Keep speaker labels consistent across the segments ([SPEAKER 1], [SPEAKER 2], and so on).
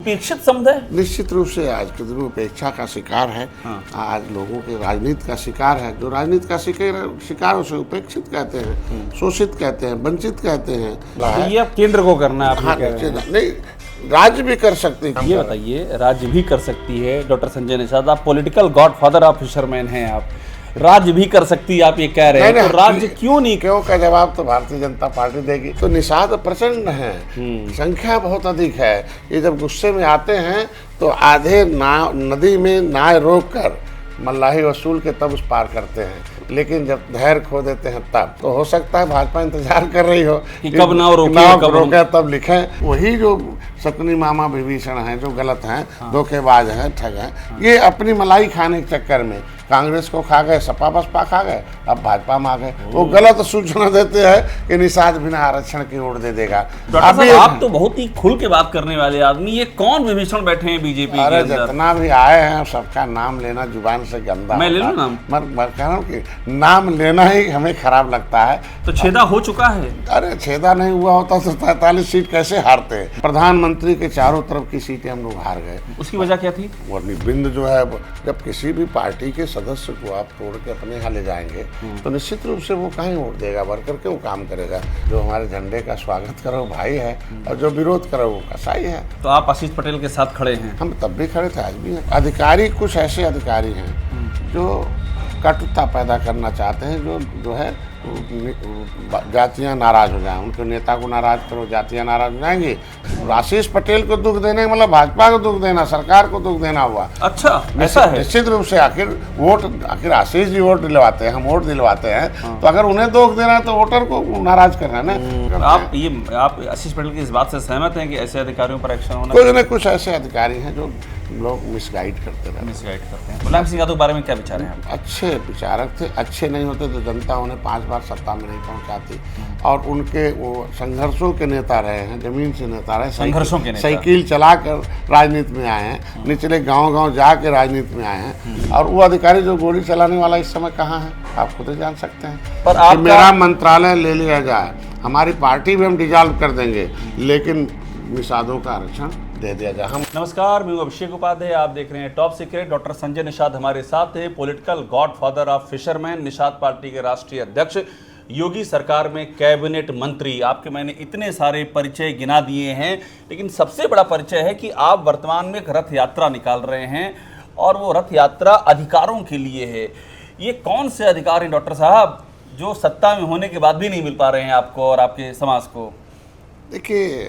[SPEAKER 1] उपेक्षित समुदाय
[SPEAKER 2] निश्चित रूप से आज के दिन में उपेक्षा का शिकार है। आज लोगों के राजनीति का शिकार है। जो राजनीति का शिकार उसे उपेक्षित कहते हैं, शोषित कहते हैं, वंचित कहते हैं।
[SPEAKER 1] तो ये अब केंद्र को करना है, आप
[SPEAKER 2] हाँ,
[SPEAKER 1] ये कह रहे हैं।
[SPEAKER 2] नहीं, राज्य भी कर सकती है।
[SPEAKER 1] ये बताइए, राज्य भी कर सकती है। डॉक्टर संजय निषाद, आप पॉलिटिकल गॉडफादर ऑफ फिशरमैन हैं, आप राज्य भी कर सकती है, आप ये कह रहे हैं, तो राज्य क्यों नहीं?
[SPEAKER 2] क्यों का जवाब तो भारतीय जनता पार्टी देगी। तो निषाद प्रचंड है, संख्या बहुत अधिक है। ये जब गुस्से में आते हैं तो आधे नदी में नाव रोक कर मल्लाही वसूल के तब उस पार करते हैं, लेकिन जब धैर्य खो देते हैं तब। तो हो सकता है भाजपा इंतजार कर रही हो
[SPEAKER 1] कि कब नाव रोके
[SPEAKER 2] तब लिखें। वही जो शकुनी मामा विभीषण हैं, जो गलत हैं, धोखेबाज हैं, ठग हैं, ये अपनी मलाई खाने के चक्कर में कांग्रेस को खा गए, सपा बसपा खा गए, अब भाजपा में आ गए। वो गलत सूचना देते हैं कि निषाद बिना आरक्षण की वोट दे देगा।
[SPEAKER 1] अभी आप तो बहुत ही खुल के बात करने वाले आदमी, ये कौन विभीषण बैठे हैं बीजेपी के अंदर?
[SPEAKER 2] जितना भी आए हैं सबका नाम लेना जुबान से गंदा।
[SPEAKER 1] मैं ले लूं नाम?
[SPEAKER 2] मैं कह रहा हूं कि नाम लेना ही हमें खराब लगता है।
[SPEAKER 1] तो छेदा हो चुका है।
[SPEAKER 2] अरे छेदा नहीं हुआ होता तो 43 सीट कैसे हारते? प्रधानमंत्री के चारों तरफ की सीटें हम लोग हार गए।
[SPEAKER 1] उसकी वजह क्या थी?
[SPEAKER 2] बिंद जो है, जब किसी भी पार्टी के सदस्य को आप तोड़ के अपने यहाँ ले जाएंगे तो निश्चित रूप से वो कहीं वोट देगा, वर्कर क्यों काम करेगा? जो हमारे झंडे का स्वागत करे वो भाई है, और जो विरोध करे वो कसाई है।
[SPEAKER 1] तो आप आशीष पटेल के साथ खड़े हैं?
[SPEAKER 2] हम तब भी खड़े थे, आज भी हैं। अधिकारी कुछ ऐसे अधिकारी हैं जो कटुता पैदा करना चाहते हैं, जो है जातियां नाराज हो जाएं, उनके नेता को नाराज करो, जातियां नाराज हो जाएंगी। आशीष पटेल को दुख देने मतलब भाजपा को दुख देना, सरकार को दुख देना हुआ।
[SPEAKER 1] अच्छा, ऐसा है?
[SPEAKER 2] निश्चित रूप से आखिर आशीष जी वोट दिलवाते हैं, हम वोट दिलवाते हैं, तो अगर उन्हें दुख देना है तो वोटर को नाराज करना है ना।
[SPEAKER 1] आप आशीष पटेल की इस बात से सहमत हैं कि ऐसे अधिकारियों पर एक्शन होना?
[SPEAKER 2] कुछ न कुछ ऐसे अधिकारी हैं जो लोग मिसगाइड करते हैं।
[SPEAKER 1] मुलायम सिंह यादव के बारे में क्या विचार हैं?
[SPEAKER 2] अच्छे विचारक थे, अच्छे नहीं होते तो जनता उन्हें 5 बार सत्ता में नहीं पहुंचाती। और उनके वो संघर्षों के नेता रहे हैं, जमीन से नेता रहे,
[SPEAKER 1] संघर्षों के नेता,
[SPEAKER 2] साइकिल चलाकर राजनीति में आए हैं, निचले गांव-गांव जाके राजनीति में आए हैं। और वो अधिकारी जो गोली चलाने वाला इस समय कहाँ है, आप खुद ही जान सकते हैं।
[SPEAKER 1] पर आप
[SPEAKER 2] मेरा मंत्रालय ले लिया जाए, हमारी पार्टी भी हम डिजॉल्व कर देंगे, लेकिन निषादों का आरक्षण दे दिया जाए। हम
[SPEAKER 1] नमस्कार, मैं अभिषेक उपाध्याय, आप देख रहे हैं top secret. Doctor Sanjay Nishad हमारे साथ है, political godfather of fisherman, Nishad party के राष्ट्रीय अध्यक्ष, योगी सरकार में कैबिनेट मंत्री। आपके मैंने इतने सारे परिचय गिना दिए हैं, लेकिन सबसे बड़ा परिचय है कि आप वर्तमान में एक रथ यात्रा निकाल रहे हैं, और वो रथ यात्रा अधिकारों के लिए है। ये कौन से अधिकार हैं डॉक्टर साहब जो सत्ता में होने के बाद भी नहीं मिल पा रहे हैं आपको और आपके समाज को?
[SPEAKER 2] देखिए,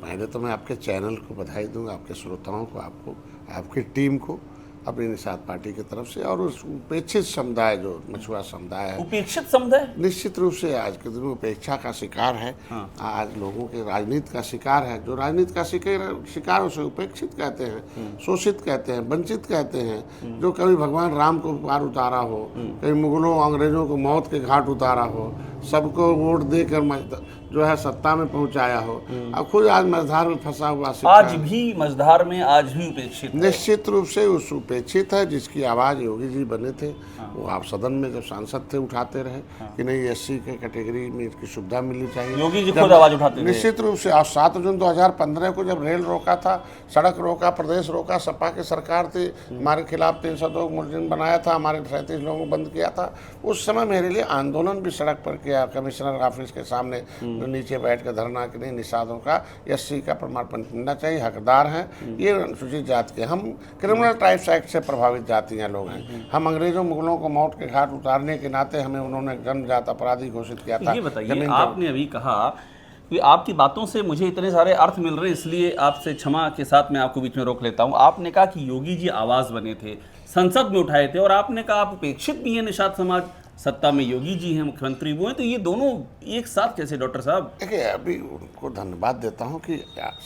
[SPEAKER 2] पहले तो मैं आपके चैनल को बधाई दूंगा, आपके श्रोताओं को, आपको, आपकी टीम को, अपनी निषाद पार्टी की तरफ से। और उस उपेक्षित समुदाय जो मछुआ समुदाय है,
[SPEAKER 1] उपेक्षित समुदाय
[SPEAKER 2] निश्चित रूप से आज के दिन में उपेक्षा का शिकार है। आज लोगों के राजनीति का शिकार है। जो राजनीति का शिकार उसे उपेक्षित कहते हैं, शोषित कहते हैं, वंचित कहते हैं। जो कभी भगवान राम को पार उतारा हो, कभी मुगलों अंग्रेजों को मौत के घाट उतारा हो, सबको वोट देकर जो है सत्ता में पहुंचाया हो, अब खुद आज मझधार में फंसा हुआ
[SPEAKER 1] आज भी मझधार में आज भी उपेक्षित।
[SPEAKER 2] निश्चित रूप से उस उपेक्षित है जिसकी आवाज़ योगी जी बने थे। वो आप सदन में जब सांसद थे उठाते रहे कि नहीं एससी के कैटेगरी में इसकी सुविधा मिलनी चाहिए।
[SPEAKER 1] योगी जी खुद आवाज उठाते थे।
[SPEAKER 2] निश्चित रूप से। आज 7 जून 2015 को जब रेल रोका था, सड़क रोका, प्रदेश रोका, सपा की सरकार थी, हमारे खिलाफ 302 मुलजिम बनाया था, हमारे 37 लोगों को बंद किया था। उस समय मेरे लिए आंदोलन भी सड़क पर किया, कमिश्नर ऑफिस के सामने नीचे बैठ कर धरना कि नहीं निषादों का एससी का प्रमाण पत्र मिलना चाहिए, हकदार हैं ये अनुसूचित जाति के। हम क्रिमिनल ट्राइब्स एक्ट से प्रभावित जातियाँ लोग हैं। हम अंग्रेजों मुगलों को मौत के घाट उतारने के नाते हमें उन्होंने जन्मजात अपराधी घोषित किया था।
[SPEAKER 1] ये बताइए, आपने अभी कहा कि आपकी बातों से मुझे इतने सारे अर्थ मिल रहे हैं, इसलिए आपसे क्षमा के साथ मैं आपको बीच में रोक लेता हूँ। आपने कहा कि योगी जी आवाज बने थे, संसद में उठाए थे, और आपने कहा आप उपेक्षित भी हैं निषाद समाज, सत्ता में योगी जी हैं, मुख्यमंत्री वो हैं, तो ये दोनों एक साथ कैसे डॉक्टर साहब?
[SPEAKER 2] देखिए, अभी उनको धन्यवाद देता हूँ कि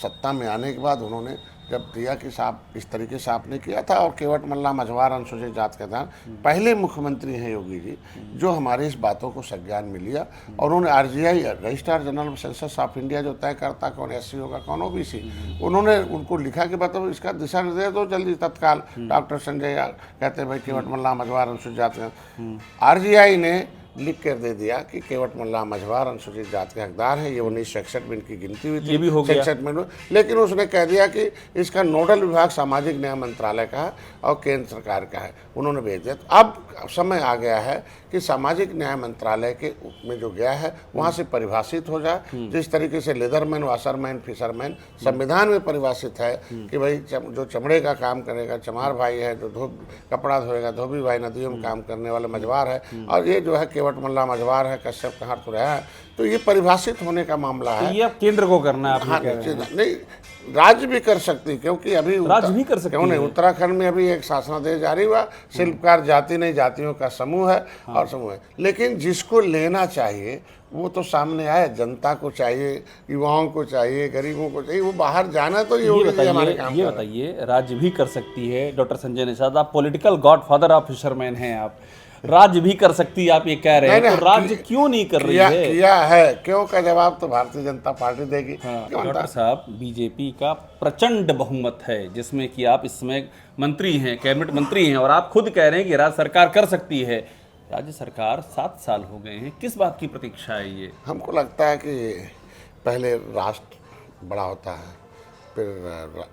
[SPEAKER 2] सत्ता में आने के बाद उन्होंने जब दिया कि साहब इस तरीके से आपने किया था। और केवट मल्ला मझवार अनुसूचित जाति के था, पहले मुख्यमंत्री हैं योगी जी जो हमारी इस बातों को संज्ञान में लिया। और उन्होंने RGI registrar general census of India जो तय करता कौन SC होगा कौन OBC, उन्होंने उनको लिखा कि बताओ इसका दिशा निर्देश दो जल्दी तत्काल। डॉक्टर संजय कहते हैं भाई केवट मल्ला मझवार अनुसूचित जाति। RGI ने लिख कर दे दिया कि केवट मल्ला मझवार अनुसूचित जाति के हकदार हैं। ये 1966 में इनकी गिनती हुई थी,
[SPEAKER 1] ये भी हो गया।
[SPEAKER 2] 66 में, लेकिन उसने कह दिया कि इसका नोडल विभाग सामाजिक न्याय मंत्रालय का है और केंद्र सरकार का है, उन्होंने भेज दिया। तो अब समय आ गया है कि सामाजिक न्याय मंत्रालय के में जो गया है वहाँ से परिभाषित हो जाए, जिस तरीके से लेदरमैन, वाशरमैन, फिशरमैन संविधान में परिभाषित है कि भाई जो चमड़े का काम करेगा चमार भाई है, जो कपड़ा धोएगा धोबी भाई, नदियों में काम करने वाले मझवार है, और ये जो है केवट मल्ला मझवार है, कश्यप कहाँ तो रहा है। तो ये परिभाषित होने का मामला है।
[SPEAKER 1] ये अब केंद्र को करना है, आप
[SPEAKER 2] हाँ,
[SPEAKER 1] ये कह रहे हैं।
[SPEAKER 2] नहीं, राज्य भी कर सकती, क्योंकि अभी
[SPEAKER 1] राज्य भी कर सकती
[SPEAKER 2] क्यों नहीं,
[SPEAKER 1] है।
[SPEAKER 2] उत्तराखंड में अभी एक शासनादेश जारी हुआ, शिल्पकार जाति नहीं जातियों का समूह है और समूह है, लेकिन जिसको लेना चाहिए वो तो सामने आए, जनता को चाहिए, युवाओं को चाहिए, गरीबों को चाहिए, वो बाहर जाना तो ये हमारे काम
[SPEAKER 1] ये
[SPEAKER 2] का है।
[SPEAKER 1] बताइए, राज्य भी कर सकती है। डॉक्टर संजय निषाद, आप पॉलिटिकल गॉडफादर ऑफ फिशरमैन हैं, आप राज्य भी कर सकती है, आप ये कह रहे हैं, तो राज्य क्यों नहीं कर रही है?
[SPEAKER 2] किया है, क्यों का जवाब तो भारतीय जनता पार्टी देगी। क्यों
[SPEAKER 1] डॉक्टर साहब, बीजेपी का प्रचंड बहुमत है, जिसमें कि आप इस समय मंत्री हैं, कैबिनेट मंत्री हैं, और आप खुद कह रहे हैं कि राज्य सरकार कर सकती है। राज्य सरकार 7 साल हो गए हैं, किस बात की प्रतीक्षा है ये?
[SPEAKER 2] हमको लगता है कि पहले राष्ट्र बड़ा होता है, फिर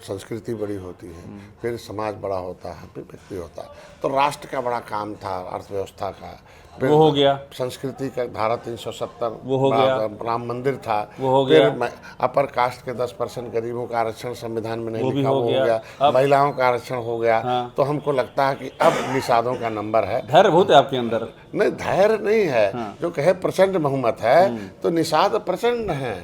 [SPEAKER 2] संस्कृति बड़ी होती है, फिर समाज बड़ा होता है, फिर व्यक्ति होता है। तो राष्ट्र का बड़ा काम था अर्थव्यवस्था का, फिर
[SPEAKER 1] वो हो गया।
[SPEAKER 2] संस्कृति का धारा 370
[SPEAKER 1] वो हो गया।
[SPEAKER 2] राम मंदिर था,
[SPEAKER 1] वो हो
[SPEAKER 2] फिर
[SPEAKER 1] गया।
[SPEAKER 2] अपर कास्ट के 10% गरीबों का आरक्षण संविधान में नहीं
[SPEAKER 1] वो भी
[SPEAKER 2] लिखा,
[SPEAKER 1] हो
[SPEAKER 2] वो हो
[SPEAKER 1] गया।
[SPEAKER 2] गया, महिलाओं का आरक्षण हो गया।
[SPEAKER 1] हाँ।
[SPEAKER 2] तो हमको लगता है कि अब निषादों का नंबर है।
[SPEAKER 1] धैर्य बहुत है आपके अंदर।
[SPEAKER 2] नहीं, धैर्य नहीं है। जो कहे प्रचंड बहुमत है, तो निषाद प्रचंड है,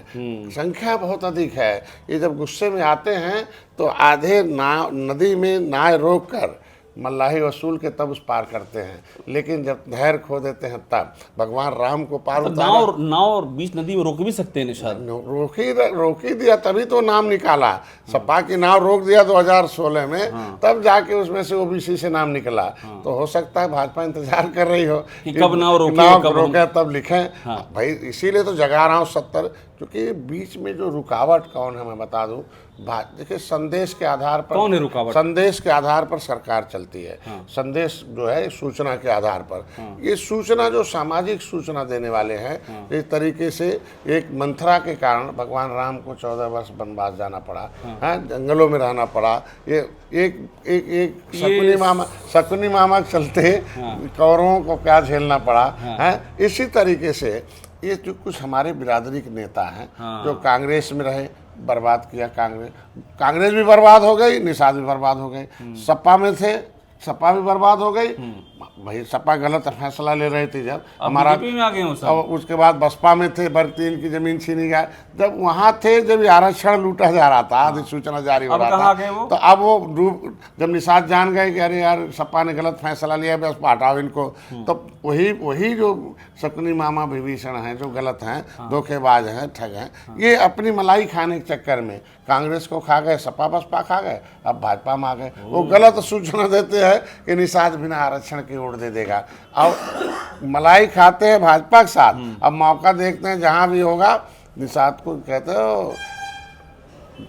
[SPEAKER 2] संख्या बहुत अधिक है। ये जब गुस्से में आते हैं तो आधे नाव नदी में नाव रोक कर मल्लाही वसूल के तब उस पार करते हैं, लेकिन जब धैर्य खो देते हैं तब भगवान राम को पार
[SPEAKER 1] तो
[SPEAKER 2] उतारा।
[SPEAKER 1] नाव बीच नदी में रोक भी सकते हैं निषाद।
[SPEAKER 2] रोक ही दिया, तभी तो नाम निकाला। सपा की नाव रोक दिया 2016 में, तब जाके उसमें से ओबीसी से नाम निकला। तो हो सकता है भाजपा इंतजार कर रही हो
[SPEAKER 1] कि कब नाव रोके, कब
[SPEAKER 2] रोके तब लिखें। भाई इसीलिए तो जगा रहा हूँ 70, क्योंकि बीच में जो रुकावट कौन है मैं बता दूं। देखिए, संदेश के आधार पर
[SPEAKER 1] कौन है रुकावट?
[SPEAKER 2] संदेश के आधार पर सरकार चलती है। संदेश जो है सूचना के आधार पर, ये सूचना जो सामाजिक सूचना देने वाले हैं, इस तरीके से एक मंथरा के कारण भगवान राम को 14 वर्ष वनवास जाना पड़ा, जंगलों में रहना पड़ा। ये एक शकुनी मामा चलते कौरवों को क्या झेलना पड़ा है। इसी तरीके से ये जो कुछ हमारे बिरादरी के नेता हैं जो कांग्रेस में रहे, बर्बाद किया कांग्रेस भी बर्बाद हो गई, निषाद भी बर्बाद हो गई। सपा में थे, सपा भी बर्बाद हो गई। भाई सपा गलत फैसला ले रही थी जब हमारा,
[SPEAKER 1] बीजेपी में आ गए हो सब।
[SPEAKER 2] और उसके बाद बसपा में थे, बरतीन की जमीन छीनी गया। जब वहाँ थे, जब आरक्षण लूटा जा रहा था, अधिसूचना जारी हो रहा था, तो अब वो जब निषाद जान गए कि अरे यार सपा ने गलत फैसला लिया, बस हटाओ इनको, तो वही जो शकुनी मामा विभीषण हैं, जो गलत हैं, धोखेबाज हैं, ठग हैं, ये अपनी मलाई खाने के चक्कर में कांग्रेस को खा गए, सपा बसपा खा गए, अब भाजपा में आ गए। वो गलत सूचना देते हैं कि निषाद बिना आरक्षण के वोट दे देगा। अब मलाई खाते हैं भाजपा के साथ, अब मौका देखते हैं जहां भी होगा निषाद को कहते हो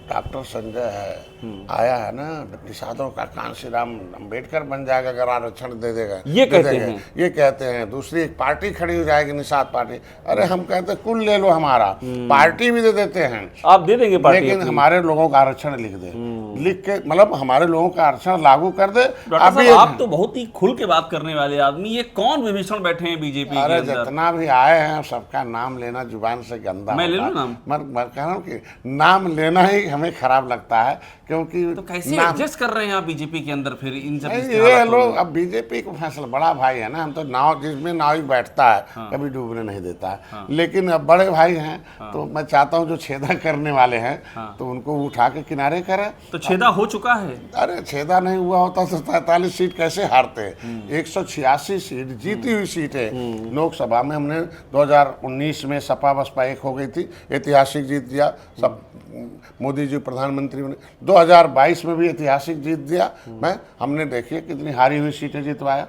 [SPEAKER 2] डॉक्टर संजय है, आया है ना, निषादों का कांशीराम अम्बेडकर बन जाएगा अगर आरक्षण दे देगा,
[SPEAKER 1] ये कहते हैं।
[SPEAKER 2] दूसरी एक पार्टी खड़ी हो जाएगी, निषाद पार्टी। अरे हम कहते हैं कुल ले लो हमारा, पार्टी भी दे देते हैं,
[SPEAKER 1] आप दे देंगे पार्टी,
[SPEAKER 2] लेकिन हमारे लोगों का आरक्षण लिख दे, लिख के, मतलब हमारे लोगों का आरक्षण लागू कर दे।
[SPEAKER 1] आप तो बहुत ही खुल के बात करने वाले आदमी, ये कौन विभीषण बैठे हैं बीजेपी के
[SPEAKER 2] अरे
[SPEAKER 1] अंदर?
[SPEAKER 2] जितना भी आए हैं सबका नाम लेना जुबान से गंदा,
[SPEAKER 1] मैं ले लूं नाम?
[SPEAKER 2] मैं कह रहा हूँ कि नाम लेना ही हमें खराब लगता है, क्योंकि
[SPEAKER 1] तो कैसे एडजस्ट कर रहे हैं आप बीजेपी के अंदर फिर इन सब
[SPEAKER 2] ये लोग? अब बीजेपी को फैसला, बड़ा भाई है ना, हम तो नाव, जिसमें नाविक बैठता है कभी डूबने नहीं देता है, लेकिन अब बड़े भाई हैं तो मैं चाहता हूँ जो छेदा करने वाले हैं तो उनको उठा के किनारे करें।
[SPEAKER 1] तो छेदा हो चुका है?
[SPEAKER 2] अरे छेदा नहीं हुआ होता तो 43 सीट कैसे हारते? 186 सीट जीती हुई सीट है लोकसभा में। हमने 2019 में सपा बसपा एक हो गई थी, ऐतिहासिक जीत दिया, सब मोदी जी प्रधानमंत्री बने। 2022 में भी ऐतिहासिक जीत दिया हमने देखिए कितनी हारी हुई सीटें जितवाया।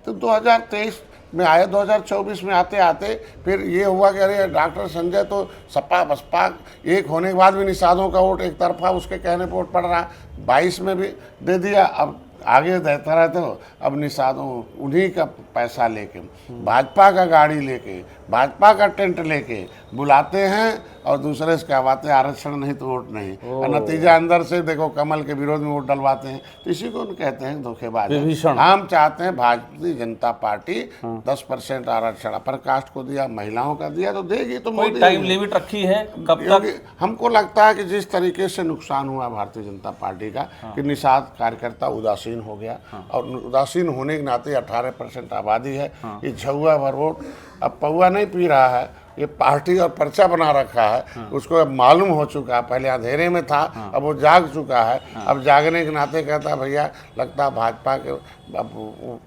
[SPEAKER 2] तो 2023 में आए, 2024 में आते आते फिर ये हुआ कि अरे डॉक्टर संजय तो सपा बसपा एक होने के बाद भी निषादों का वोट एक तरफा उसके कहने पर वोट पड़ रहा है। 22 में भी दे दिया, अब आगे देता रहते हो। अब निषादों उन्हीं का पैसा लेके, भाजपा का गाड़ी लेके, भाजपा का टेंट लेके बुलाते हैं और दूसरे से कहवाते हैं आरक्षण नहीं तो वोट नहीं, और नतीजा अंदर से देखो कमल के विरोध में वोट डलवाते हैं। तो इसी को कहते हैं धोखेबाज। हम चाहते हैं भारतीय जनता पार्टी 10% आरक्षण अपर कास्ट को दिया, महिलाओं का दिया तो देगी। तो
[SPEAKER 1] कोई टाइम लिमिट रखी है कब तक?
[SPEAKER 2] हमको लगता है कि जिस तरीके से नुकसान हुआ भारतीय जनता पार्टी का कि निषाद कार्यकर्ता उदासीन हो गया, और उदासीन होने के नाते 18% आबादी है, ये झुआ भर वोट अब पौआ नहीं पी रहा है, ये पार्टी और पर्चा बना रखा है। उसको अब मालूम हो चुका है, पहले अंधेरे में था, अब वो जाग चुका है। अब जागने के नाते कहता है भैया लगता है भाजपा के अब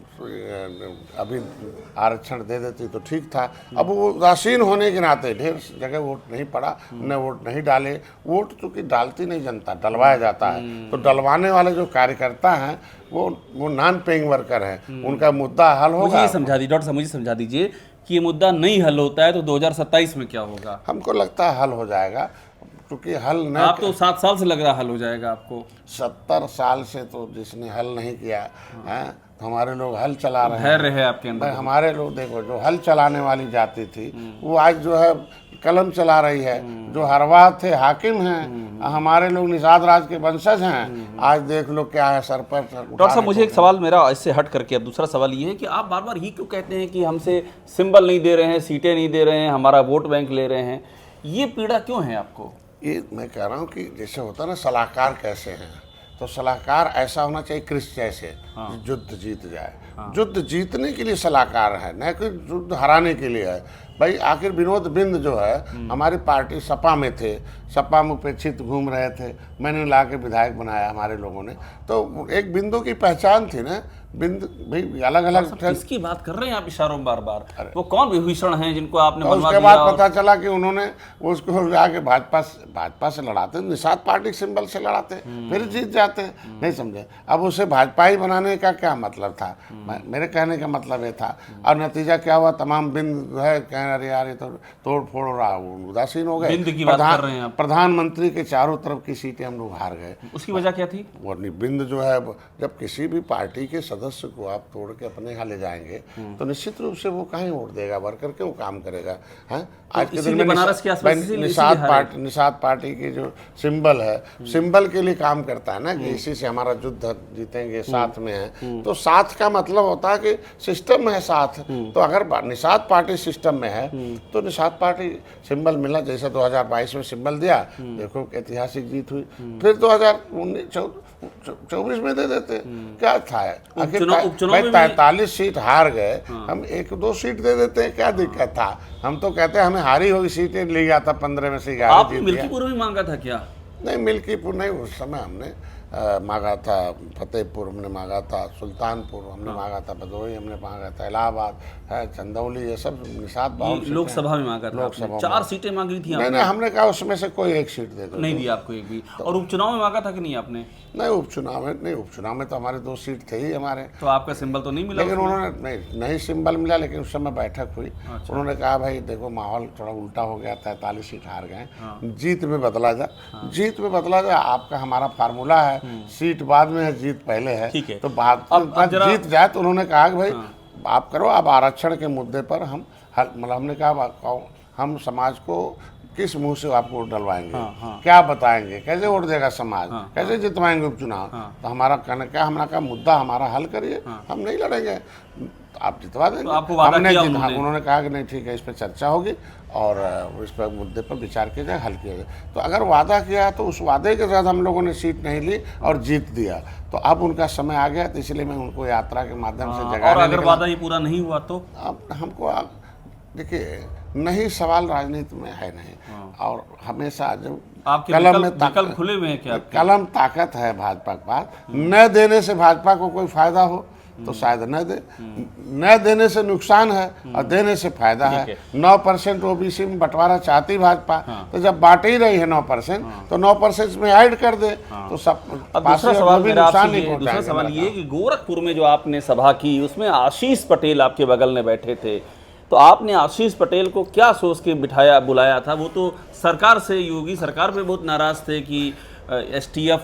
[SPEAKER 2] अभी आरक्षण दे देती तो ठीक था। अब वो उदासीन होने के नाते ढेर जगह वोट नहीं पड़ा, न वोट नहीं डाले। वोट चूँकि डालती नहीं जनता, डलवाया जाता है। तो डलवाने वाले जो कार्यकर्ता हैं वो नॉन पेइंग वर्कर हैं, उनका मुद्दा हल होगा।
[SPEAKER 1] मुझे ये समझा दीजिए डॉक्टर साहब, मुझे समझा दीजिए कि ये मुद्दा नहीं हल होता है तो 2027 में क्या होगा?
[SPEAKER 2] हमको लगता है हल हो जाएगा, क्योंकि हल न
[SPEAKER 1] आप तो 7 साल से लग रहा हल हो जाएगा आपको।
[SPEAKER 2] 70 साल से तो जिसने हल नहीं किया है, तो हमारे लोग हल चला रहे हैं।
[SPEAKER 1] धैर्य है आपके अंदर।
[SPEAKER 2] हमारे लोग देखो जो हल चलाने वाली जाति थी वो आज जो है कलम चला रही है। जो हरवाह थे हाकिम हैं, हमारे लोग निषाद राज के वंशज हैं। आज देख लो क्या है सर पर।
[SPEAKER 1] डॉक्टर साहब मुझे एक सवाल मेरा इससे हट करके, अब दूसरा सवाल ये है कि आप बार बार ही क्यों कहते हैं कि हमसे सिंबल नहीं दे रहे हैं, सीटें नहीं दे रहे हैं, हमारा वोट बैंक ले रहे हैं? ये पीड़ा क्यों है आपको?
[SPEAKER 2] ये मैं कह रहा हूँ कि जैसे होता है ना सलाहकार कैसे हैं, तो सलाहकार ऐसा होना चाहिए क्रिस जैसे, युद्ध जीत जाए। युद्ध जीतने के लिए सलाहकार है, न कि युद्ध हराने के लिए है। भाई आखिर विनोद बिंद जो है हमारी पार्टी सपा में थे, सपा में उपेक्षित घूम रहे थे, मैंने ला के विधायक बनाया हमारे लोगों ने। तो एक बिंदु की पहचान थी ना, बिंद भाई अलग अलग।
[SPEAKER 1] किसकी बात कर रहे हैं आप इशारों में बार बार? वो कौन विभीषण हैं जिनको आपने
[SPEAKER 2] तो
[SPEAKER 1] बनवा
[SPEAKER 2] उसके
[SPEAKER 1] दिया?
[SPEAKER 2] बाद पता चला कि उन्होंने उसको जाके भाजपा से लड़ाते, निषाद पार्टी सिंबल से लड़ाते, फिर जीत जाते। नहीं समझे? अब उसे भाजपा ही बनाने का क्या मतलब था? मेरे कहने का मतलब ये था। और नतीजा क्या हुआ? तमाम बिंद है कह अरे यार ये तो तोड़ फोड़ रहा, उदासीन हो गए।
[SPEAKER 1] बिंद की बात कर रहे हैं आप?
[SPEAKER 2] प्रधानमंत्री के चारों तरफ की सीटें हम लोग हार गए।
[SPEAKER 1] उसकी वजह क्या थी?
[SPEAKER 2] बिंद जो है, जब किसी भी पार्टी के सदस्य को आप तोड़ के अपने यहाँ ले जाएंगे तो निश्चित रूप से वो कहीं वोट देगा, वर्कर क्यों काम करेगा? हैं आज के दिन में
[SPEAKER 1] बनारस के आसपास
[SPEAKER 2] निषाद पार्टी की जो सिंबल है, सिंबल के लिए काम करता है ना, कि इसी से हमारा युद्ध जीतेंगे, साथ में है। तो साथ का मतलब होता है कि सिस्टम है साथ। तो अगर निषाद पार्टी सिस्टम में है तो निषाद पार्टी सिंबल मिला। जैसे 2022 में सिंबल दिया, देखो ऐतिहासिक जीत हुई। फिर 2024 में दे देते, क्या था? आखिर 43 सीट हार गए, हम 1-2 सीट दे देते, क्या दिक्कत था? हम तो कहते हैं हमें हारी हुई सीटें ले गया था 15 में से 11 जीत गया।
[SPEAKER 1] मिल्कीपुर भी मांगा था क्या?
[SPEAKER 2] नहीं, मिल्कीपुर नहीं, उस समय हमने मांगा था, फतेहपुर हमने मांगा था, सुल्तानपुर हमने मांगा था, भदोही हमने मांगा था, इलाहाबाद है, चंदौली, ये सब निषाद बहुत
[SPEAKER 1] लोकसभा में मांगा था। लोकसभा 4 सीटें मांगी थी।
[SPEAKER 2] नहीं, हमने कहा उसमें से कोई एक सीट दे दो।
[SPEAKER 1] नहीं दिया आपको एक भी? और उपचुनाव में मांगा था कि नहीं आपने?
[SPEAKER 2] नहीं, उपचुनाव में तो हमारे 2 सीट थे ही हमारे।
[SPEAKER 1] तो आपका सिंबल तो नहीं मिला?
[SPEAKER 2] लेकिन उन्होंने नहीं सिंबल मिला, लेकिन उस समय बैठक हुई। उन्होंने कहा भाई देखो माहौल थोड़ा उल्टा हो गया, 43 सीट हार गए, जीत में बदला जा, जीत में बदला जा। आपका हमारा फार्मूला है, सीट बाद में है, जीत पहले है। तो बात जीत जाए तो उन्होंने कहा कि भाई आप करो, अब आरक्षण के मुद्दे पर हम मतलब हमने कहा हम समाज को किस मुंह से आपको वोट डलवाएंगे, क्या बताएंगे, कैसे वोट देगा समाज, कैसे जितवाएंगे उपचुनाव? तो हमारा कहना क्या, हमारा का मुद्दा हमारा हल करिए, हम नहीं लड़ेंगे, आप जितवा देंगे।
[SPEAKER 1] तो हमने
[SPEAKER 2] उन्होंने कहा कि नहीं ठीक है, इस पर चर्चा होगी और इस पर मुद्दे पर विचार किया जाए, हल किया जाए। तो अगर वादा किया तो उस वादे के साथ हम लोगों ने सीट नहीं ली और जीत दिया, तो अब उनका समय आ गया, तो इसलिए मैं उनको यात्रा के माध्यम से जगह।
[SPEAKER 1] और अगर वादा ही पूरा नहीं हुआ तो?
[SPEAKER 2] अब हमको देखिए, नहीं सवाल राजनीति में है नहीं, और हमेशा जब
[SPEAKER 1] आपके
[SPEAKER 2] कलम में
[SPEAKER 1] विकल्प खुले हुए हैं क्या?
[SPEAKER 2] कलम ताकत है भाजपा के पास। न देने से भाजपा को कोई फायदा हो तो शायद न दे, न देने से नुकसान है और देने से फायदा है। 9% ओबीसी में बंटवारा चाहती भाजपा, तो जब बांट ही रही है 9%, तो 9% में ऐड कर दे तो सब।
[SPEAKER 1] दूसरा सवाल मेरा आपसे, दूसरा सवाल ये कि गोरखपुर में जो आपने सभा की उसमें आशीष पटेल आपके बगल में बैठे थे, तो आपने आशीष पटेल को क्या सोच के बुलाया था? वो तो सरकार से, योगी सरकार पे बहुत नाराज थे कि STF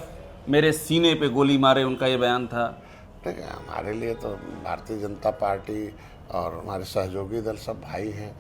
[SPEAKER 1] मेरे सीने पे गोली मारे, उनका ये बयान था।
[SPEAKER 2] देखिए, हमारे लिए तो भारतीय जनता पार्टी और हमारे सहयोगी दल सब भाई हैं,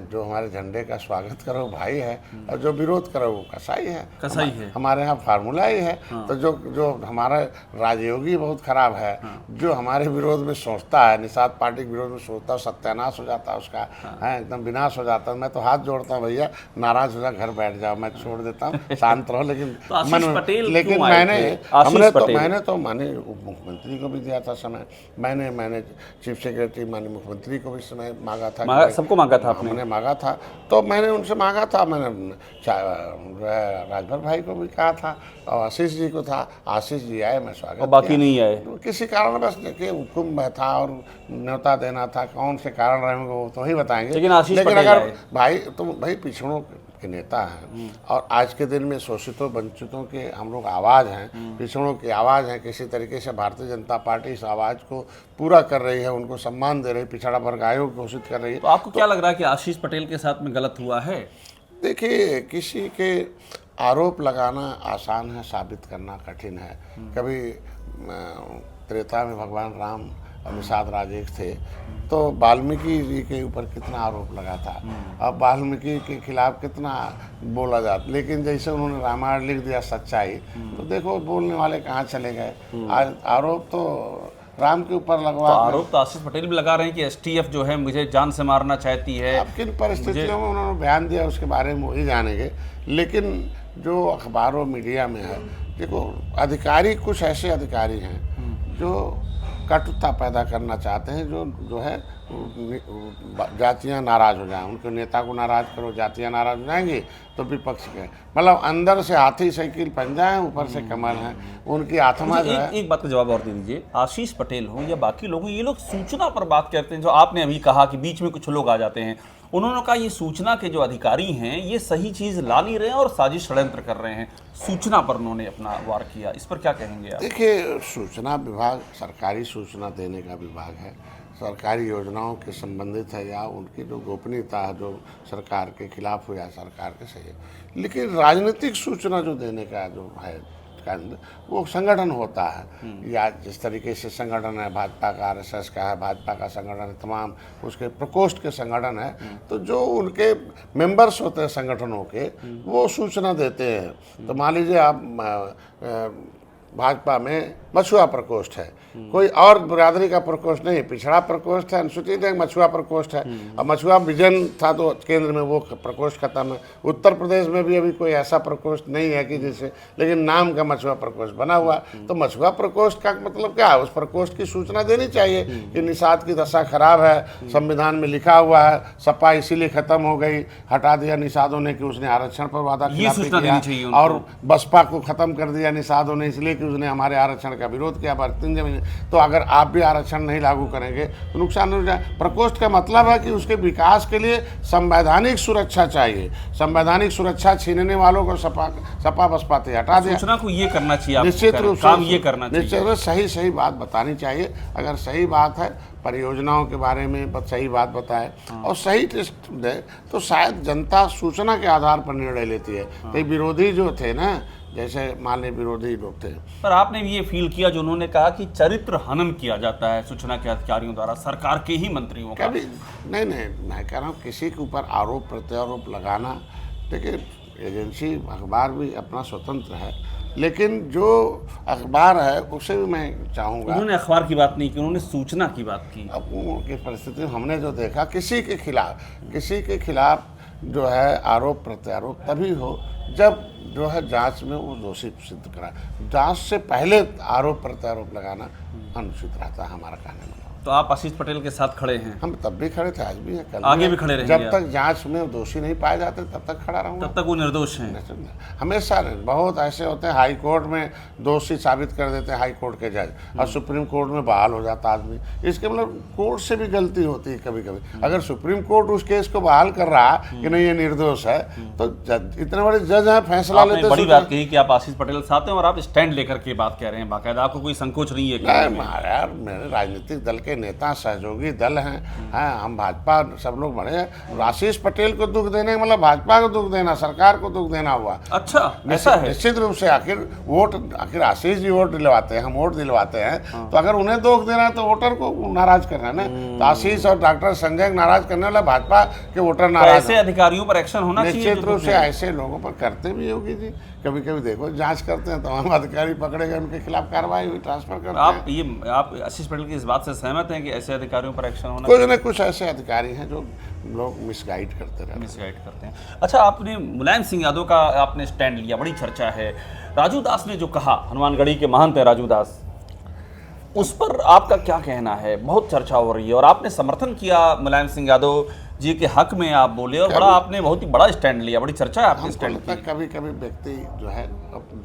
[SPEAKER 2] जो हमारे झंडे का स्वागत करे वो भाई है, और जो विरोध करे वो कसाई है।
[SPEAKER 1] कसाई है।
[SPEAKER 2] हमारे यहाँ फार्मूला ही है। तो जो हमारा राजयोगी बहुत खराब है, जो हमारे विरोध में सोचता है, निषाद पार्टी के विरोध में सोचता है, सत्यानाश हो जाता है उसका, है एकदम विनाश हो जाता है। मैं तो हाथ जोड़ता हूँ, भैया नाराज हो जा, घर बैठ जाओ, मैं छोड़ देता हूँ, शांत रहो। लेकिन
[SPEAKER 1] तो आशीष पटेल
[SPEAKER 2] लेकिन
[SPEAKER 1] क्यों आए थे?
[SPEAKER 2] मैंने तो माननीय उप मुख्यमंत्री को भी दिया था समय, मैंने चीफ सेक्रेटरी माननीय मुख्यमंत्री को भी समय मांगा था,
[SPEAKER 1] सबको मांगा था आपने?
[SPEAKER 2] मैंने मांगा था, तो मैंने उनसे मांगा था, मैंने राजभर भाई को भी कहा था और आशीष जी को था। आशीष जी आए, मैं स्वागत
[SPEAKER 1] और बाकी
[SPEAKER 2] किया।
[SPEAKER 1] नहीं आए
[SPEAKER 2] किसी कारण बस देखिए हुक्म था और न्योता देना था, कौन से कारण रहेंगे वो तो ही बताएंगे।
[SPEAKER 1] लेकिन आशीष पटेल
[SPEAKER 2] अगर
[SPEAKER 1] आए।
[SPEAKER 2] भाई तो भाई पिछड़ों के नेता हैं और आज के दिन में शोषितों वंचितों के हम लोग आवाज़ हैं, पिछड़ों की आवाज़ हैं। किसी तरीके से भारतीय जनता पार्टी इस आवाज़ को पूरा कर रही है, उनको सम्मान दे रही है, पिछड़ा वर्ग आयोग घोषित कर रही है।
[SPEAKER 1] तो आपको क्या लग रहा है कि आशीष पटेल के साथ में गलत हुआ है?
[SPEAKER 2] देखिए, किसी के आरोप लगाना आसान है, साबित करना कठिन है। कभी त्रेता में भगवान राम और निषाद राजेश थे, तो वाल्मीकि जी के ऊपर कितना आरोप लगा था, अब वाल्मीकि के खिलाफ कितना बोला जाता, लेकिन जैसे उन्होंने रामायण लिख दिया सच्चाई, तो देखो बोलने वाले कहाँ चले गए। आरोप तो राम के ऊपर लगवा,
[SPEAKER 1] तो आरोप तो आशीष पटेल भी लगा रहे हैं कि एसटीएफ जो है मुझे जान से मारना चाहती है।
[SPEAKER 2] अब किन परिस्थितियों में उन्होंने बयान दिया उसके बारे में वही जानेंगे। लेकिन जो अखबारों मीडिया में है, देखो अधिकारी कुछ ऐसे अधिकारी हैं जो कटुता पैदा करना चाहते हैं, जो है जातियां नाराज हो जाएं, उनके नेता को नाराज करो, जातियां नाराज हो जाएंगी तो विपक्ष के मतलब अंदर से हाथी साइकिल बन जाए, ऊपर से कमल है, उनकी आत्मा जो है।
[SPEAKER 1] एक बात का जवाब और दे दीजिए, आशीष पटेल हो या बाकी लोग, ये लोग सूचना पर बात करते हैं, जो आपने अभी कहा कि बीच में कुछ लोग आ जाते हैं, उन्होंने कहा ये सूचना के जो अधिकारी हैं ये सही चीज ला नहीं रहे हैं और साजिश षड्यंत्र कर रहे हैं, सूचना पर उन्होंने अपना वार किया। इस पर क्या कहेंगे आप?
[SPEAKER 2] देखिए, सूचना विभाग सरकारी सूचना देने का विभाग है, सरकारी योजनाओं के संबंधित है या उनकी जो गोपनीयता है जो सरकार के खिलाफ हो या सरकार के सही है। लेकिन राजनीतिक सूचना जो देने का जो है वो संगठन होता है, या जिस तरीके से संगठन है भाजपा का, आरएसएस का है, भाजपा का संगठन है, तमाम उसके प्रकोष्ठ के संगठन है, तो जो उनके मेंबर्स होते हैं संगठनों के, वो सूचना देते हैं। तो मान लीजिए आप भाजपा में मछुआ प्रकोष्ठ है, कोई और बिरादरी का प्रकोष्ठ नहीं, पिछड़ा प्रकोष्ठ है, अनुसूचित है, मछुआ प्रकोष्ठ है। अब मछुआ विजन था तो केंद्र में वो प्रकोष्ठ खत्म है। उत्तर प्रदेश में भी अभी कोई ऐसा प्रकोष्ठ नहीं है कि जिसे, लेकिन नाम का मछुआ प्रकोष्ठ बना हुआ। तो मछुआ प्रकोष्ठ का मतलब क्या है? उस प्रकोष्ठ की सूचना देनी चाहिए कि निषाद की दशा खराब है, संविधान में लिखा हुआ है, सपा इसीलिए खत्म हो गई, हटा दिया निषादों ने कि उसने आरक्षण पर वादा किया, और बसपा को खत्म कर दिया निषादों ने इसलिए कि उसने हमारे आरक्षण का विरोध किया। तो अगर आप भी आरक्षण नहीं लागू करेंगे तो नुकसान हो जाए। प्रकोष्ठ का मतलब है कि उसके विकास के लिए संवैधानिक सुरक्षा चाहिए, संवैधानिक सुरक्षा छीनने वालों को सपा बसपा से हटा दिया।
[SPEAKER 1] सूचना को ये करना चाहिए,
[SPEAKER 2] निश्चित रूप से
[SPEAKER 1] काम ये करना चाहिए,
[SPEAKER 2] निश्चित रूप से सही बात बतानी चाहिए। अगर सही बात है, परियोजनाओं के बारे में सही बात बताए और सही टेस्ट दे, तो शायद जनता सूचना के आधार पर निर्णय लेती है। कई विरोधी जो थे ना, जैसे मान लें विरोधी लोग थे,
[SPEAKER 1] पर आपने भी ये फील किया जो उन्होंने कहा कि चरित्र हनन किया जाता है सूचना के अधिकारियों द्वारा, सरकार के ही मंत्रियों का?
[SPEAKER 2] कभी नहीं, मैं कह रहा हूँ किसी के ऊपर आरोप प्रत्यारोप लगाना, देखिए एजेंसी अखबार भी अपना स्वतंत्र है, लेकिन जो अखबार है उसे भी मैं चाहूँगा।
[SPEAKER 1] उन्होंने अखबार की बात नहीं की, उन्होंने सूचना की बात की।
[SPEAKER 2] अब उनकी परिस्थिति हमने जो देखा, किसी के खिलाफ जो है आरोप प्रत्यारोप तभी हो जब जो है जांच में वो दोषी सिद्ध करा। जांच से पहले आरोप प्रत्यारोप लगाना अनुचित रहता है हमारा कहने में।
[SPEAKER 1] तो आप आशीष पटेल के साथ खड़े हैं?
[SPEAKER 2] हम तब भी खड़े थे, आज भी हैं, कल
[SPEAKER 1] आगे भी खड़े रहेंगे?
[SPEAKER 2] जब तक जांच में दोषी नहीं पाए जाते तब तक खड़ा रहूंगा।
[SPEAKER 1] तब तक वो निर्दोष हैं?
[SPEAKER 2] हमेशा नहीं। बहुत ऐसे होते हैं हाई कोर्ट में दोषी साबित कर देते हैं हाई कोर्ट के जज, और सुप्रीम कोर्ट में बहाल हो जाता आदमी। इसके मतलब कोर्ट से भी गलती होती है कभी कभी। अगर सुप्रीम कोर्ट उस केस को बहाल कर रहा कि नहीं ये निर्दोष है, तो इतने बड़े जज हैं, फैसला लेते।
[SPEAKER 1] बड़ी बात कही कि आप आशीष पटेल साथ हैं और आप स्टैंड लेकर के बात कह रहे हैं, बाकायदा आपको कोई संकोच नहीं है?
[SPEAKER 2] यार मेरे राजनीतिक दल के के नेता सहयोगी दल हैं। हाँ, हम भाजपा सब लोग बड़े हैं। आशीष पटेल को दुख देने मतलब भाजपा को दुख देना, सरकार को दुख देना हुआ।
[SPEAKER 1] अच्छा, ऐसा है?
[SPEAKER 2] निश्चित रूप से आखिर आशीष जी वोट दिलवाते हैं, हम वोट दिलवाते हैं, तो अगर उन्हें दुख देना है तो वोटर को नाराज करना है ना। तो आशीष और डॉक्टर संजय को नाराज करने वाला भाजपा के वोटर नाराज।
[SPEAKER 1] ऐसे अधिकारियों पर एक्शन होना चाहिए।
[SPEAKER 2] निश्चित रूप से ऐसे लोगों पर करते भी होगी जी। कभी कभी देखो जांच करते हैं तो हम अधिकारी पकड़े गए, उनके खिलाफ कार्रवाई हुई, ट्रांसफर करते हैं।
[SPEAKER 1] आप आशीष पटेल की इस बात से सहमत हैं कि ऐसे अधिकारियों पर एक्शन होना?
[SPEAKER 2] कुछ न कुछ ऐसे अधिकारी हैं जो लोग मिसगाइड करते
[SPEAKER 1] हैं। अच्छा, आपने मुलायम सिंह यादव का आपने स्टैंड लिया, बड़ी चर्चा है। राजू दास ने जो कहा, हनुमानगढ़ी के महंत है राजू दास, उस पर आपका क्या कहना है? बहुत चर्चा हो रही है और आपने समर्थन किया मुलायम सिंह यादव जी के हक में, आप बोले और बड़ा आपने बहुत ही बड़ा स्टैंड लिया, बड़ी चर्चा है आपके स्टैंड की।
[SPEAKER 2] कभी कभी व्यक्ति जो है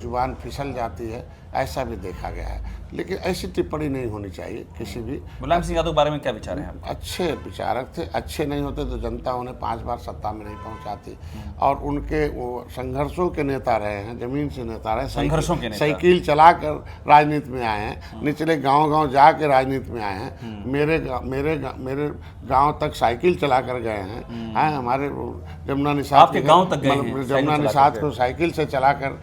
[SPEAKER 2] जुबान फिसल जाती है, ऐसा भी देखा गया है, लेकिन ऐसी टिप्पणी नहीं होनी चाहिए किसी भी।
[SPEAKER 1] मुलायम सिंह यादव के बारे में क्या विचार है?
[SPEAKER 2] अच्छे विचारक थे, अच्छे नहीं होते तो जनता उन्हें 5 बार सत्ता में नहीं पहुंचाती। और उनके वो संघर्षों के नेता रहे हैं, जमीन से नेता रहे,
[SPEAKER 1] संघर्षों के नेता,
[SPEAKER 2] साइकिल चलाकर राजनीति में आए हैं, निचले गांव-गांव जाके राजनीति में आए हैं। मेरे गांव तक साइकिल चला कर गए हैं। हाँ, हमारे जमुना निषाद
[SPEAKER 1] के गांव तक गए,
[SPEAKER 2] जमुना निषाद को साइकिल से चलाकर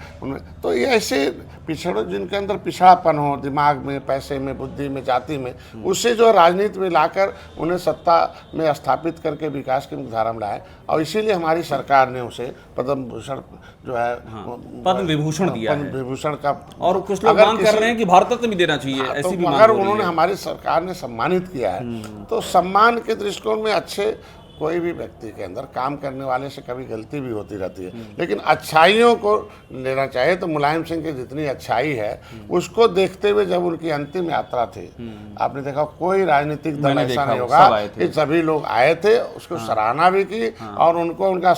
[SPEAKER 2] तो ये ऐसे पिछड़ो जिनके अंदर पिछड़ापन हो, दिमाग में, पैसे में, बुद्धि में, जाति में, उससे जो राजनीति में लाकर उन्हें सत्ता में स्थापित करके विकास की मुख्यधारा में लाए। और इसीलिए हमारी सरकार ने उसे पद्म भूषण जो है
[SPEAKER 1] पद्म विभूषण दिया है।
[SPEAKER 2] पद्म विभूषण का,
[SPEAKER 1] और कुछ लोग मांग कर रहे हैं कि भारत रत्न भी देना चाहिए। ऐसी भी
[SPEAKER 2] अगर उन्होंने हमारी सरकार ने सम्मानित किया है तो सम्मान के दृष्टिकोण में अच्छे कोई भी व्यक्ति के अंदर काम करने वाले से कभी गलती भी होती रहती है, लेकिन अच्छाइयों को लेना चाहिए। तो मुलायम सिंह की जितनी अच्छाई है उसको देखते हुए जब उनकी अंतिम यात्रा थी, आपने देखा कोई राजनीतिक दल ऐसा नहीं होगा कि सभी लोग आए थे, उसको सराहना भी की और उनको उनका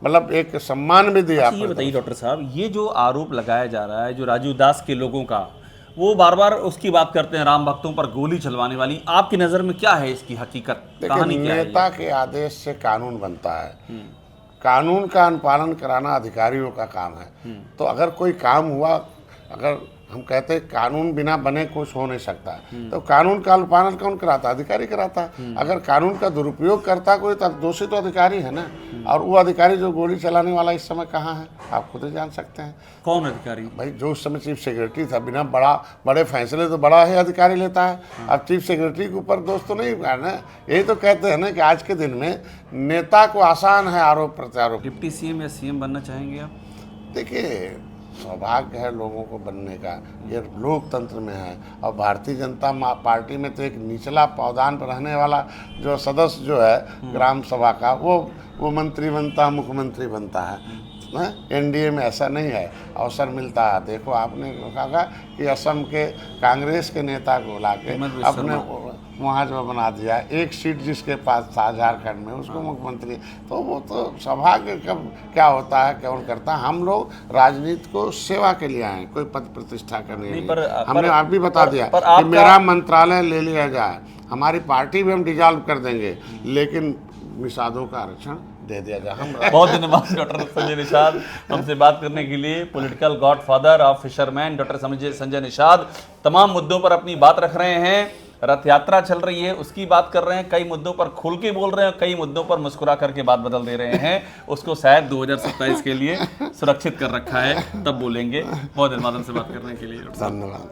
[SPEAKER 2] मतलब एक सम्मान भी दिया।
[SPEAKER 1] ये बताइए डॉक्टर साहब, ये जो आरोप लगाया जा रहा है जो राजू दास के लोगों का, वो बार बार उसकी बात करते हैं राम भक्तों पर गोली चलवाने वाली, आपकी नज़र में क्या है इसकी हकीकत, कहानी क्या है?
[SPEAKER 2] नेता के आदेश से कानून बनता है, कानून का अनुपालन कराना अधिकारियों का काम है। तो अगर कोई काम हुआ, अगर हम कहते हैं कानून बिना बने कुछ हो नहीं सकता, तो कानून का अनुपालन कौन कराता? अधिकारी कराता। अगर कानून का दुरुपयोग करता कोई तो दोषी तो अधिकारी है ना। और वो अधिकारी जो गोली चलाने वाला इस समय कहाँ है, आप खुद ही जान सकते हैं।
[SPEAKER 1] कौन अधिकारी?
[SPEAKER 2] भाई जो उस समय चीफ सेक्रेटरी था, बिना बड़े फैसले तो बड़ा ही अधिकारी लेता है। अब चीफ सेक्रेटरी के ऊपर दोष तो नहीं है ना। यही तो कहते हैं ना कि आज के दिन में नेता को आसान है आरोप प्रत्यारोप।
[SPEAKER 1] डिप्टी सीएम या सीएम बनना चाहेंगे आप?
[SPEAKER 2] देखिए, सौभाग्य है लोगों को बनने का, ये लोकतंत्र में है। और भारतीय जनता पार्टी में तो एक निचला पावदान पर रहने वाला जो सदस्य जो है ग्राम सभा का, वो मंत्री बनता है, मुख्यमंत्री बनता है। एनडीए में ऐसा नहीं है, अवसर मिलता है। देखो आपने कहा कि असम के कांग्रेस के नेता को लाके अपने वहाँ जो बना दिया, एक सीट जिसके पास था झारखंड में, उसको मुख्यमंत्री। तो वो तो सौभाग्य कब क्या होता है, कौन करता है। हम लोग राजनीति को सेवा के लिए आए, कोई पद प्रतिष्ठा करने नहीं। हमने आप भी बता दिया कि मेरा मंत्रालय ले लिया जाए, हमारी पार्टी भी हम डिजॉल्व कर देंगे, लेकिन निषादों का आरक्षण दे दिया जाए।
[SPEAKER 1] बहुत धन्यवाद डॉक्टर संजय निषाद हमसे बात करने के लिए। Political godfather of fisherman doctor Sanjay Nishad तमाम मुद्दों पर अपनी बात रख रहे हैं। रथ यात्रा चल रही है उसकी बात कर रहे हैं, कई मुद्दों पर खुल के बोल रहे हैं, कई मुद्दों पर मुस्कुरा करके बात बदल दे रहे हैं। उसको शायद 2027 के लिए सुरक्षित कर रखा है, तब बोलेंगे। बहुत धन्यवाद हमसे बात करने के लिए।
[SPEAKER 2] धन्यवाद।